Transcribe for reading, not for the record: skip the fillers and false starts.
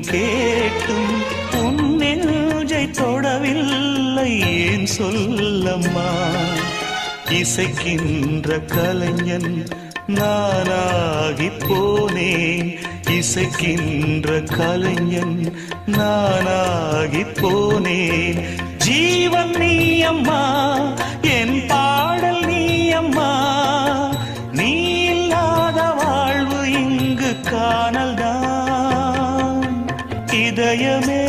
கேட்டும் உன் நெஞ்சை தொடவில்லை ஏன் சொல்லம்மா இசைக்கின்ற கலைஞன் நானாகி போனேன் இசைக்கின்ற கலைஞன் நானாகி போனேன் ஜீவன் நீ அம்மா என் பாடல் நீ அம்மா நீ இல்லாத வாழ்வு இங்கு காணல்தான் இதயமே